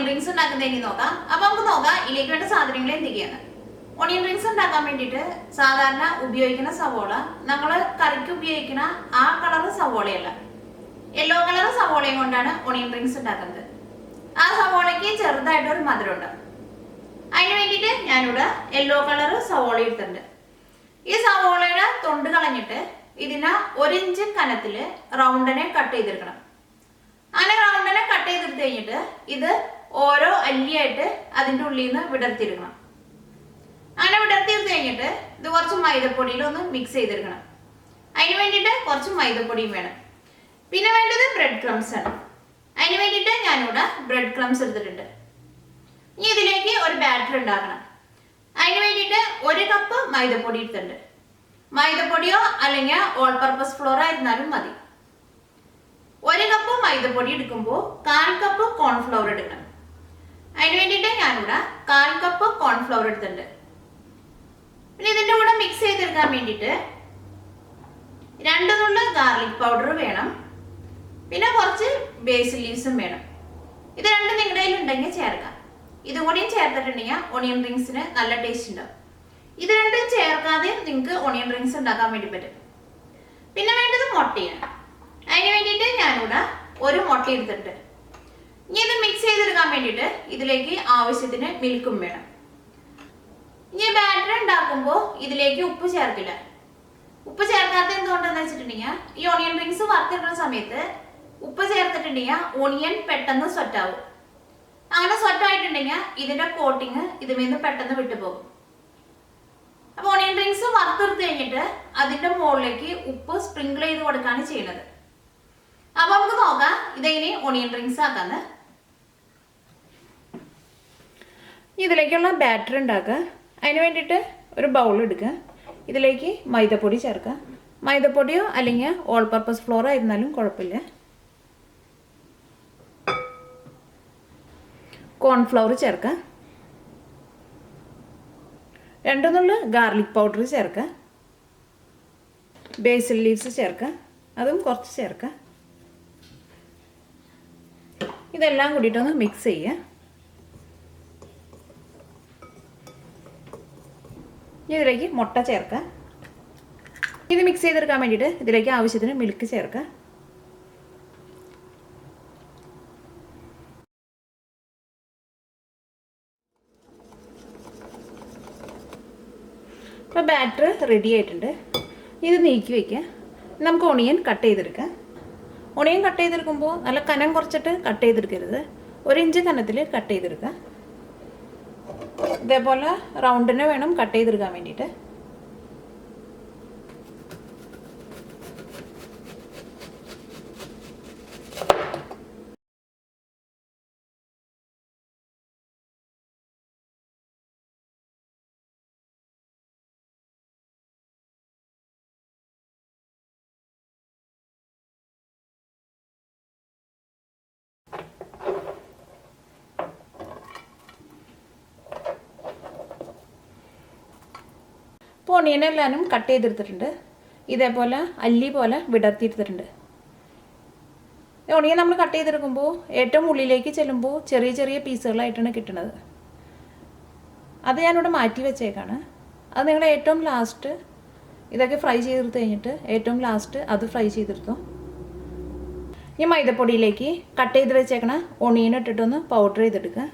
Onion rings ഉണ്ടാക്കുന്നതിന് നോക്കാം. അപ്പൊ നമുക്ക് നോക്കാം ഇതിലേക്ക് വേണ്ട സാധനങ്ങൾ എന്തൊക്കെയാണ്. ഓണിയൻ റിങ്സ് ഉണ്ടാക്കാൻ വേണ്ടിയിട്ട് സാധാരണ ഉപയോഗിക്കുന്ന സവോള നമ്മൾ കറിക്ക് ഉപയോഗിക്കുന്ന ആ കളർ സവോളയല്ല, യെല്ലോ കളർ സവോളയും കൊണ്ടാണ് ഓണിയൻ റിങ്സ് ഉണ്ടാക്കുന്നത്. ആ സവോളയ്ക്ക് ചെറുതായിട്ട് ഒരു മധുരം ഉണ്ട്. അതിന് വേണ്ടിയിട്ട് ഞാനിവിടെ യെല്ലോ കളർ സവോള എടുത്തിട്ടുണ്ട്. ഈ സവോളയുടെ തൊണ്ട് കളഞ്ഞിട്ട് ഇതിനെ 1 ഇഞ്ച് കനത്തില് റൗണ്ടിനെ കട്ട് ചെയ്തെടുക്കണം. അങ്ങനെ റൗണ്ടിനെ കട്ട് ചെയ്തെടുത്ത് കഴിഞ്ഞിട്ട് ഇത് ഓരോ അല്ലിയായിട്ട് അതിൻ്റെ ഉള്ളിൽ നിന്ന് വിടർത്തിയെടുക്കണം. അങ്ങനെ വിടർത്തിയെടുത്ത് കഴിഞ്ഞിട്ട് ഇത് കുറച്ച് മൈദപ്പൊടിയിൽ ഒന്ന് മിക്സ് ചെയ്തെടുക്കണം. അതിന് വേണ്ടിയിട്ട് കുറച്ച് മൈദപ്പൊടിയും വേണം. പിന്നെ വേണ്ടത് ബ്രെഡ് ക്രംസ് ആണ്. അതിന് വേണ്ടിയിട്ട് ഞാനിവിടെ ബ്രെഡ് ക്രംസ് എടുത്തിട്ടുണ്ട്. ഇനി ഇതിലേക്ക് ഒരു ബാറ്റർ ഉണ്ടാക്കണം. അതിന് വേണ്ടിയിട്ട് 1 കപ്പ് മൈദപ്പൊടി എടുത്തിട്ടുണ്ട്. മൈദപ്പൊടിയോ അല്ലെങ്കിൽ ഓൾ പർപ്പസ് ഫ്ലോർ ആയിരുന്നാലും മതി. 1 കപ്പ് മൈദപ്പൊടി എടുക്കുമ്പോൾ 1/4 കപ്പ് കോൺഫ്ലവർ എടുക്കണം. അതിന് വേണ്ടിയിട്ട് ഞാനിവിടെ 1/4 കപ്പ് കോൺഫ്ലവർ എടുത്തിട്ടുണ്ട്. പിന്നെ ഇതിൻ്റെ കൂടെ മിക്സ് ചെയ്തെടുക്കാൻ വേണ്ടിയിട്ട് 2 നുള്ള് ഗാർലിക് പൗഡർ വേണം. പിന്നെ കുറച്ച് ബേസിൽ ലീവ്സും വേണം. ഇത് രണ്ടും നിങ്ങളുടെ കയ്യിൽ ഉണ്ടെങ്കിൽ ചേർക്കാം. ഇതും കൂടിയും ചേർത്തിട്ടുണ്ടെങ്കിൽ ഓണിയൻ റിങ്സിന് നല്ല ടേസ്റ്റ് ഉണ്ടാവും. ഇത് രണ്ടും ചേർക്കാതെ നിങ്ങൾക്ക് ഓണിയൻ റിങ്സ് ഉണ്ടാക്കാൻ വേണ്ടി പറ്റും. പിന്നെ വേണ്ടത് മുട്ടയാണ്. അതിന് വേണ്ടിയിട്ട് ഞാനിവിടെ 1 മുട്ട എടുത്തിട്ടുണ്ട്. ഇനി ഇത് മിക്സ് ചെയ്തെടുക്കാൻ വേണ്ടിയിട്ട് ഇതിലേക്ക് ആവശ്യത്തിന് മിൽക്കും വേണം. ഇനി ബാറ്റർ ഉണ്ടാക്കുമ്പോൾ ഇതിലേക്ക് ഉപ്പ് ചേർക്കില്ല. ഉപ്പ് ചേർക്കാത്ത എന്തുകൊണ്ടെന്ന് വെച്ചിട്ടുണ്ടെങ്കിൽ ഈ ഓണിയൻ റിങ്സ് വറുത്തിടുന്ന സമയത്ത് ഉപ്പ് ചേർത്തിട്ടുണ്ടെങ്കിൽ ഓണിയൻ പെട്ടെന്ന് സ്വെറ്റാവും. അങ്ങനെ സ്വെറ്റായിട്ടുണ്ടെങ്കിൽ ഇതിന്റെ കോട്ടിങ് ഇതിൽ പെട്ടെന്ന് വിട്ടുപോകും. അപ്പൊ ഓണിയൻ റിങ്സ് വറുത്തെടുത്ത് കഴിഞ്ഞിട്ട് അതിന്റെ മുകളിലേക്ക് ഉപ്പ് സ്പ്രിങ്കിൾ ചെയ്ത് കൊടുക്കുകയാണ് ചെയ്യുന്നത്. അപ്പൊ നമുക്ക് നോക്കാം ഇതെങ്ങനെ ഓണിയൻ റിങ്സ് ആക്കാന്ന്. ഇതിലേക്കുള്ള ബാറ്റർ ഉണ്ടാക്കുക. അതിന് വേണ്ടിയിട്ട് ഒരു ബൗൾ എടുക്കുക. ഇതിലേക്ക് മൈദപ്പൊടി ചേർക്കുക. മൈദപ്പൊടിയോ അല്ലെങ്കിൽ ഓൾ പർപ്പസ് ഫ്ലോർ ആയിരുന്നാലും കുഴപ്പമില്ല. കോൺഫ്ലവർ ചേർക്കുക. 2 നുള്ള് ഗാർലിക് പൗഡർ ചേർക്കുക. ബേസിൽ ലീവ്സ് ചേർക്കുക. അതും കുറച്ച് ചേർക്കുക. ഇതെല്ലാം കൂടിയിട്ടൊന്ന് മിക്സ് ചെയ്യുക. ഇതിലേക്ക് മുട്ട ചേർക്കുക. ഇത് മിക്സ് ചെയ്തെടുക്കാൻ വേണ്ടിയിട്ട് ഇതിലേക്ക് ആവശ്യത്തിന് മിൽക്ക് ചേർക്കുക. അപ്പോൾ ബാറ്റർ റെഡി ആയിട്ടുണ്ട്. ഇത് നീക്കി വയ്ക്കുക. നമുക്ക് ഓണിയൻ കട്ട് ചെയ്തെടുക്കാം. ഓണിയൻ കട്ട് ചെയ്തെടുക്കുമ്പോൾ നല്ല കനം കുറച്ചിട്ട് കട്ട് ചെയ്തെടുക്കരുത്. 1 ഇഞ്ച് കനത്തിൽ കട്ട് ചെയ്തെടുക്കുക. ഇതേപോലെ റൗണ്ടിന് വേണം കട്ട് ചെയ്തെടുക്കാൻ വേണ്ടിയിട്ട്. ഇപ്പോൾ ഓണിയനെല്ലാനും കട്ട് ചെയ്തെടുത്തിട്ടുണ്ട്. ഇതേപോലെ അല്ലി പോലെ വിടർത്തിയെടുത്തിട്ടുണ്ട്. ഓണിയൻ നമ്മൾ കട്ട് ചെയ്തെടുക്കുമ്പോൾ ഏറ്റവും ഉള്ളിലേക്ക് ചെല്ലുമ്പോൾ ചെറിയ ചെറിയ പീസുകളായിട്ടാണ് കിട്ടുന്നത്. അത് ഞാനിവിടെ മാറ്റി വെച്ചേക്കാണ്. അത് നിങ്ങൾ ഏറ്റവും ലാസ്റ്റ് ഇതൊക്കെ ഫ്രൈ ചെയ്തെടുത്ത് കഴിഞ്ഞിട്ട് ഏറ്റവും ലാസ്റ്റ് അത് ഫ്രൈ ചെയ്തെടുത്തു. ഈ മൈദപ്പൊടിയിലേക്ക് കട്ട് ചെയ്ത് വെച്ചേക്കണ ഓണിയൻ ഇട്ടിട്ടൊന്ന് പൗഡർ ചെയ്തെടുക്കുക.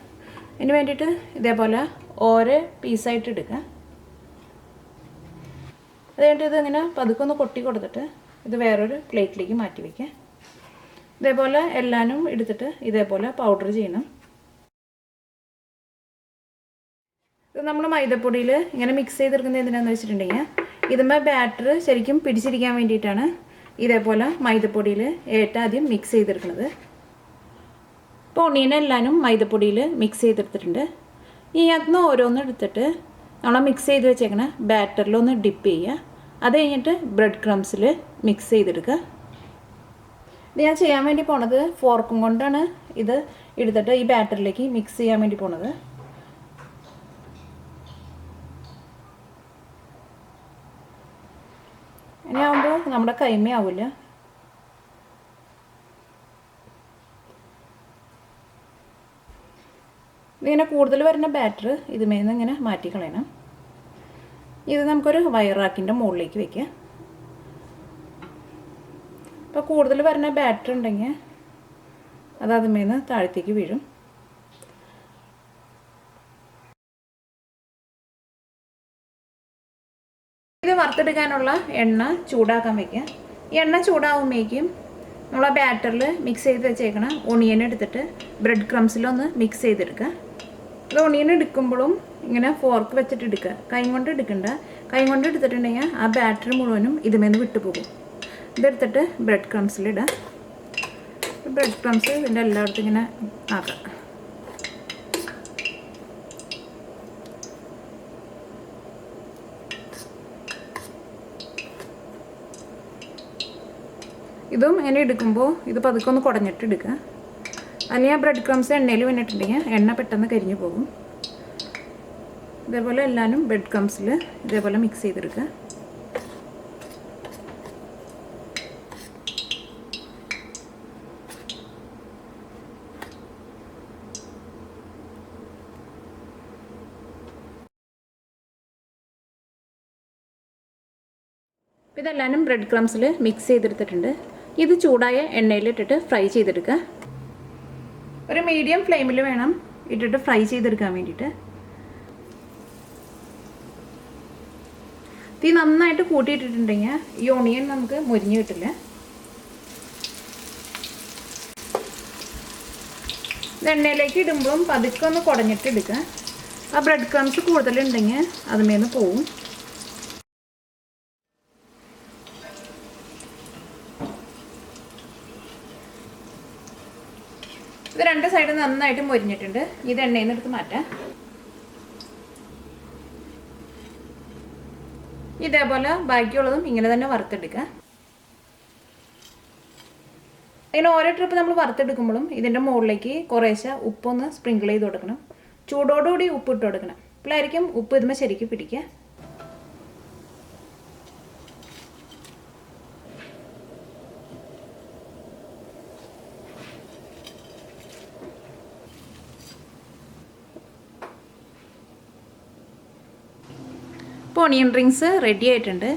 അതിന് വേണ്ടിയിട്ട് ഇതേപോലെ ഓരോ പീസായിട്ട് എടുക്കുക. അത് കഴിഞ്ഞിട്ട് ഇതിങ്ങനെ പതുക്കെ ഒന്ന് കൊട്ടി കൊടുത്തിട്ട് ഇത് വേറൊരു പ്ലേറ്റിലേക്ക് മാറ്റി വയ്ക്കുക. ഇതേപോലെ എല്ലാനും എടുത്തിട്ട് ഇതേപോലെ പൗഡർ ചെയ്യണം. ഇത് നമ്മൾ മൈദപ്പൊടിയിൽ ഇങ്ങനെ മിക്സ് ചെയ്തെടുക്കുന്നത് എന്തിനാണെന്ന് വെച്ചിട്ടുണ്ടെങ്കിൽ ഇതുമ്മേ ബാറ്റർ ശരിക്കും പിടിച്ചിരിക്കാൻ വേണ്ടിയിട്ടാണ് ഇതേപോലെ മൈദപ്പൊടിയിൽ ആദ്യം മിക്സ് ചെയ്തെടുക്കുന്നത്. ഇപ്പോൾ ഓണിയനെല്ലാനും മൈദപ്പൊടിയിൽ മിക്സ് ചെയ്തെടുത്തിട്ടുണ്ട്. ഈ അതിന് ഓരോന്നും എടുത്തിട്ട് നമ്മൾ മിക്സ് ചെയ്ത് വെച്ചേക്കണ ബാറ്ററിലൊന്ന് ഡിപ്പ് ചെയ്യുക. അത് കഴിഞ്ഞിട്ട് ബ്രെഡ് ക്രംസിൽ മിക്സ് ചെയ്തെടുക്കുക. ഇത് ഞാൻ ചെയ്യാൻ വേണ്ടി പോണത് ഫോർക്കും കൊണ്ടാണ് ഇത് എടുത്തിട്ട് ഈ ബാറ്ററിലേക്ക് മിക്സ് ചെയ്യാൻ വേണ്ടി പോണത്. ഇനി ആകുമ്പോൾ നമ്മുടെ കൈമയാവില്ല. ഇങ്ങനെ കൂടുതൽ വരുന്ന ബാറ്റർ ഇതുമേന്ന് ഇങ്ങനെ മാറ്റിക്കളയണം. ഇത് നമുക്കൊരു വയർ റാക്കിൻ്റെ മുകളിലേക്ക് വയ്ക്കാം. അപ്പോൾ കൂടുതൽ വരുന്ന ബാറ്റർ ഉണ്ടെങ്കിൽ അത് അതുമേന്ന് താഴത്തേക്ക് വീഴും. ഇത് വറുത്തെടുക്കാനുള്ള എണ്ണ ചൂടാക്കാൻ വയ്ക്കുക. ഈ എണ്ണ ചൂടാകുമ്പോഴേക്കും നമ്മൾ ആ ബാറ്ററിൽ മിക്സ് ചെയ്ത് വെച്ചേക്കണം ഒണിയൻ എടുത്തിട്ട് ബ്രെഡ് ക്രംസിലൊന്ന് മിക്സ് ചെയ്തെടുക്കുക. അത് ഒണിയൻ എടുക്കുമ്പോഴും ഇങ്ങനെ ഫോർക്ക് വെച്ചിട്ട് എടുക്കുക, കൈ കൊണ്ട് എടുക്കണ്ട. കൈ കൊണ്ട് എടുത്തിട്ടുണ്ടെങ്കിൽ ആ ബാറ്ററി മുഴുവനും ഇതുമേന്ന് വിട്ടുപോകും. ഇതെടുത്തിട്ട് ബ്രെഡ് ക്രംസിലിടുക. ബ്രെഡ് ക്രംസ് ഇതിൻ്റെ എല്ലായിടത്തും ഇങ്ങനെ ആക്കാം. ഇതും ഇങ്ങനെ എടുക്കുമ്പോൾ ഇത് പതുക്കെ ഒന്ന് കുടഞ്ഞിട്ട് എടുക്കുക. അല്ലെങ്കിൽ ആ ബ്രെഡ് ക്രംസ് എണ്ണയിൽ വീണിട്ടുണ്ടെങ്കിൽ എണ്ണ പെട്ടെന്ന് കരിഞ്ഞു പോകും. ഇതേപോലെ എല്ലാവരും ബ്രെഡ് ക്രംസിൽ ഇതേപോലെ മിക്സ് ചെയ്തെടുക്കുക. ഇതെല്ലാവരും ബ്രെഡ് ക്രംസിൽ മിക്സ് ചെയ്തെടുത്തിട്ടുണ്ട്. ഇത് ചൂടായ എണ്ണയിലിട്ടിട്ട് ഫ്രൈ ചെയ്തെടുക്കുക. ഒരു മീഡിയം ഫ്ലെയിമിൽ വേണം ഇട്ടിട്ട് ഫ്രൈ ചെയ്തെടുക്കാൻ വേണ്ടിയിട്ട്. തീ നന്നായിട്ട് കൂട്ടിയിട്ടിട്ടുണ്ടെങ്കിൽ ഈ ഓണിയൻ നമുക്ക് മുരിഞ്ഞ് കിട്ടില്ല. ഇത് എണ്ണയിലേക്ക് ഇടുമ്പോഴും പതുക്കെ ഒന്ന് കുടഞ്ഞിട്ട് എടുക്കുക. ആ ബ്രെഡ് ക്രംസ് കൂടുതലുണ്ടെങ്കിൽ അതുമേന്ന് പോവും. ഇത് രണ്ട് സൈഡ് നന്നായിട്ട് മൊരിഞ്ഞിട്ടുണ്ട്. ഇത് എണ്ണയിൽ നിന്ന് എടുത്ത് മാറ്റാം. ഇതേപോലെ ബാക്കിയുള്ളതും ഇങ്ങനെ തന്നെ വറുത്തെടുക്കുക. അതിന് ഓരോ ട്രിപ്പ് നമ്മൾ വറുത്തെടുക്കുമ്പോഴും ഇതിൻ്റെ മുകളിലേക്ക് കുറേശ്ശെ ഉപ്പൊന്ന് സ്പ്രിങ്കിൾ ചെയ്ത് കൊടുക്കണം. ചൂടോടുകൂടി ഉപ്പ് ഇട്ട് കൊടുക്കണം. അപ്പോഴായിരിക്കും ഉപ്പ് ഇതുമ്പോൾ ശരിക്കും പിടിക്കുക. ഇപ്പോൾ ഓണിയൻ റിങ്സ് റെഡി ആയിട്ടുണ്ട്.